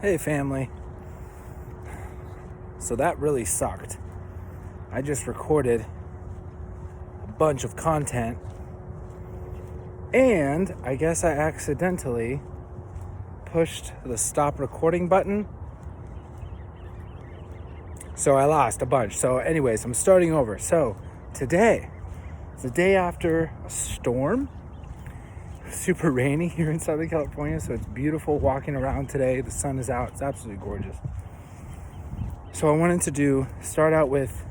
Hey family. So that really sucked. I just recorded a bunch of content and I guess I accidentally pushed the stop recording button. So I lost a bunch. So anyways, I'm starting over. So today, it's the day after a storm. Super rainy here in Southern California, so it's beautiful walking around today. The sun is out. It's absolutely gorgeous. So I wanted to start out with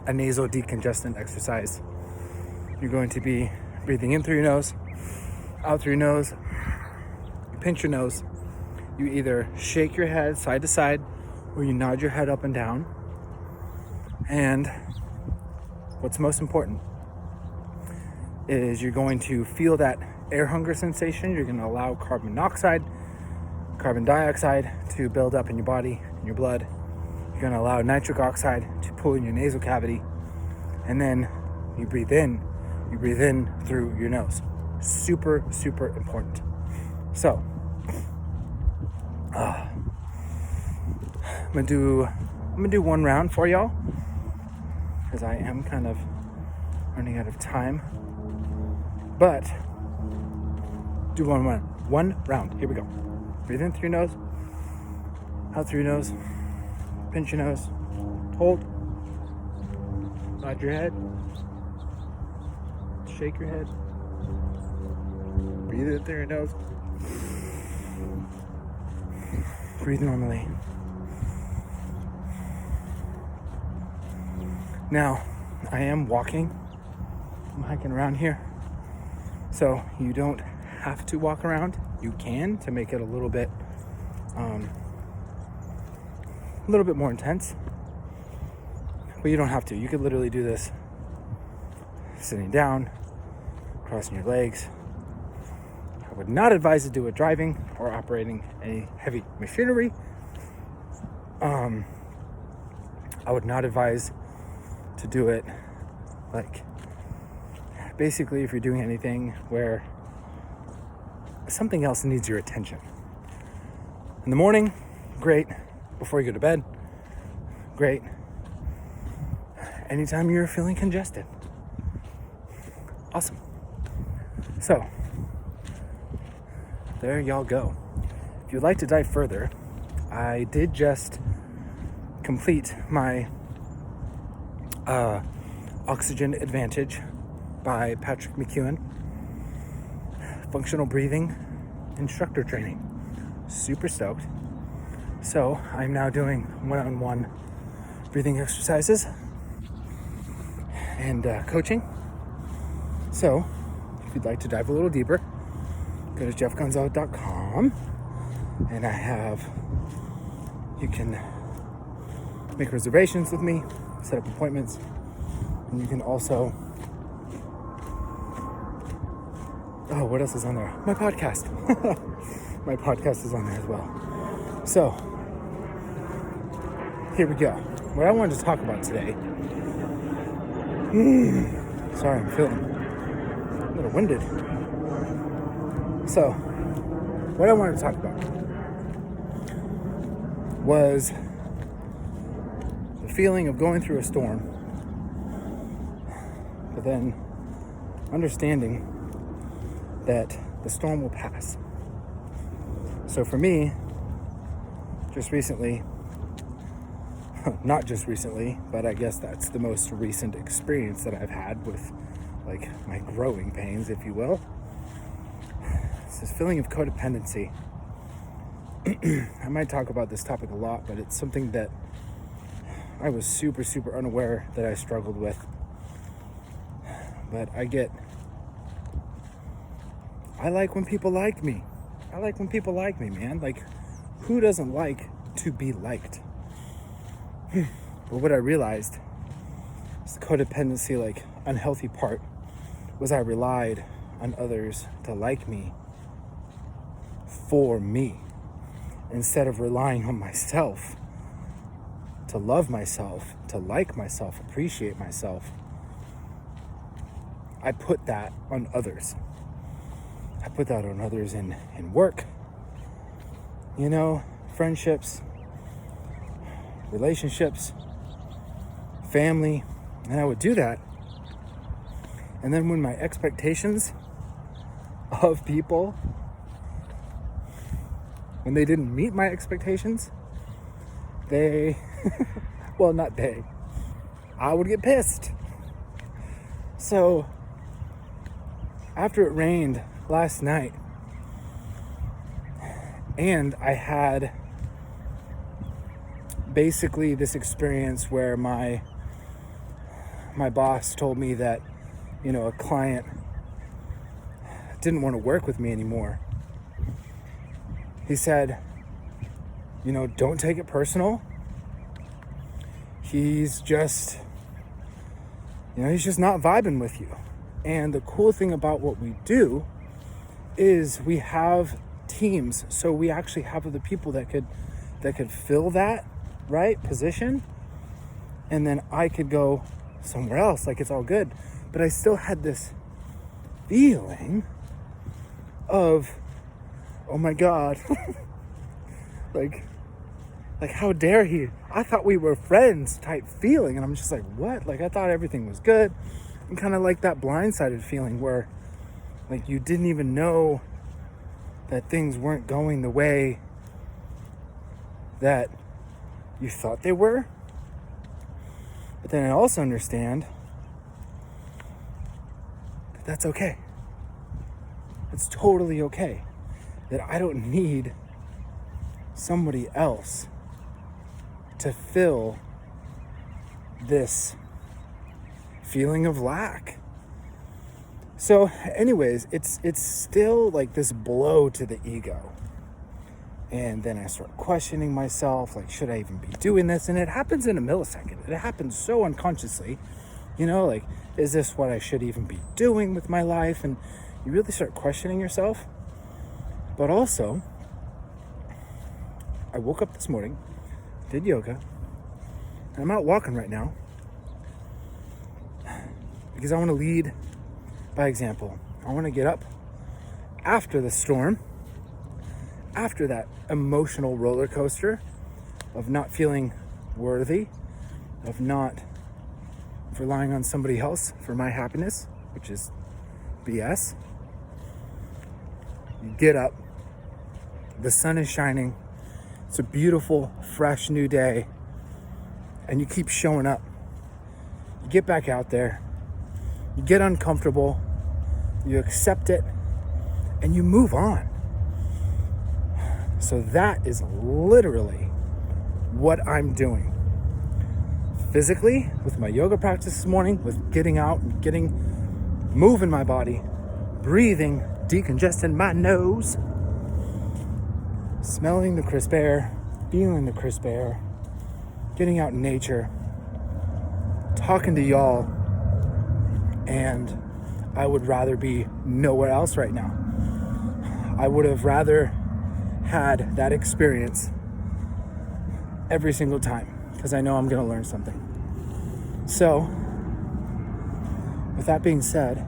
a nasal decongestant exercise. You're going to be breathing in through your nose, out through your nose. You pinch your nose. You either shake your head side to side or you nod your head up and down. And what's most important is you're going to feel that air hunger sensation. You're going to allow carbon dioxide to build up in your body, in your blood. You're going to allow nitric oxide to pull in your nasal cavity. And then you breathe in through your nose. Super, super important. So, I'm gonna do one round for y'all because I am kind of running out of time. But do one round. Here we go. Breathe in through your nose, out through your nose, pinch your nose, hold, nod your head, shake your head, breathe in through your nose, breathe normally. Now, I am walking. I'm hiking around here. So you don't have to walk around. You can to make it a little bit more intense. But you don't have to. You could literally do this sitting down, crossing your legs. I would not advise to do it driving or operating any heavy machinery. I would not advise to do it like basically if you're doing anything where something else needs your attention. In the morning, great. Before you go to bed, great. Anytime you're feeling congested, awesome. So, there y'all go. If you'd like to dive further, I did just complete my Oxygen Advantage by Patrick McEwen, functional breathing instructor training. Super stoked. So I'm now doing one-on-one breathing exercises and coaching. So if you'd like to dive a little deeper, go to jeffgonzalez.com and you can make reservations with me, set up appointments, and you can also what else is on there? My podcast. My podcast is on there as well. So, here we go. What I wanted to talk about today. Sorry, I'm feeling a little winded. So, what I wanted to talk about was the feeling of going through a storm, but then understanding that the storm will pass. So for me, not just recently, but I guess that's the most recent experience that I've had with like my growing pains, if you will. It's this feeling of codependency. I might talk about this topic a lot, but it's something that I was super, super unaware that I struggled with. But I like when people like me. I like when people like me, man. Like, who doesn't like to be liked? But what I realized is the codependency, like, unhealthy part was I relied on others to like me for me instead of relying on myself to love myself, to like myself, appreciate myself. I put that on others. I put that on others in work, friendships, relationships, family, and I would do that. And then when my expectations of people, when they didn't meet my expectations, I would get pissed. So after it rained last night, and I had basically this experience where my boss told me that, a client didn't want to work with me anymore. He said, don't take it personal. He's just not vibing with you. And the cool thing about what we do is we have teams. So we actually have other people that could fill that position. And then I could go somewhere else. Like, it's all good. But I still had this feeling of, oh my God, like how dare he? I thought we were friends type feeling. And I'm just like, what? Like, I thought everything was good. And kind of like that blindsided feeling where like you didn't even know that things weren't going the way that you thought they were. But then I also understand that that's okay. It's totally okay. That I don't need somebody else to fill this feeling of lack. So anyways, it's still like this blow to the ego. And then I start questioning myself, like, should I even be doing this? And it happens in a millisecond. It happens so unconsciously, like, is this what I should even be doing with my life? And you really start questioning yourself. But also, I woke up this morning, did yoga, and I'm out walking right now because I want to lead by example. I want to get up after the storm, after that emotional roller coaster of not feeling worthy, of not relying on somebody else for my happiness, which is BS. You get up, the sun is shining, it's a beautiful, fresh new day, and you keep showing up. You get back out there, you get uncomfortable, you accept it, and you move on. So that is literally what I'm doing. Physically, with my yoga practice this morning, with getting out and moving my body, breathing, decongesting my nose, smelling the crisp air, feeling the crisp air, getting out in nature, talking to y'all, and I would rather be nowhere else right now. I would have rather had that experience every single time because I know I'm going to learn something. So, with that being said,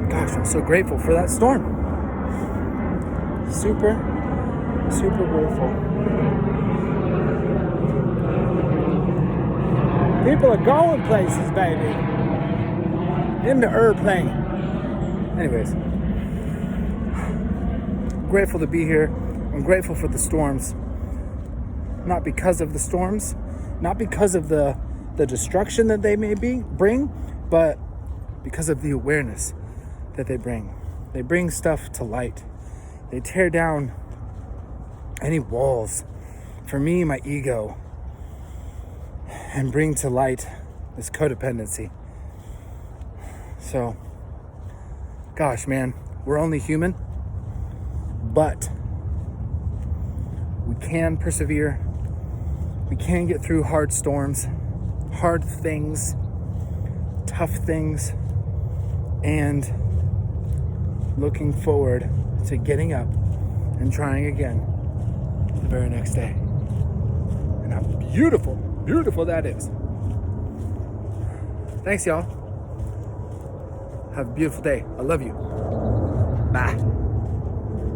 gosh, I'm so grateful for that storm. Super, super grateful. People are going places, baby. In the airplane. Anyways, I'm grateful to be here. I'm grateful for the storms. Not because of the storms, not because of the destruction that they may bring, but because of the awareness that they bring. They bring stuff to light. They tear down any walls. For me, my ego, and bring to light this codependency. So, gosh, man, we're only human, but we can persevere. We can get through hard storms, hard things, tough things, and looking forward to getting up and trying again the very next day. And how beautiful, beautiful that is. Thanks, y'all. Have a beautiful day. I love you. Bye.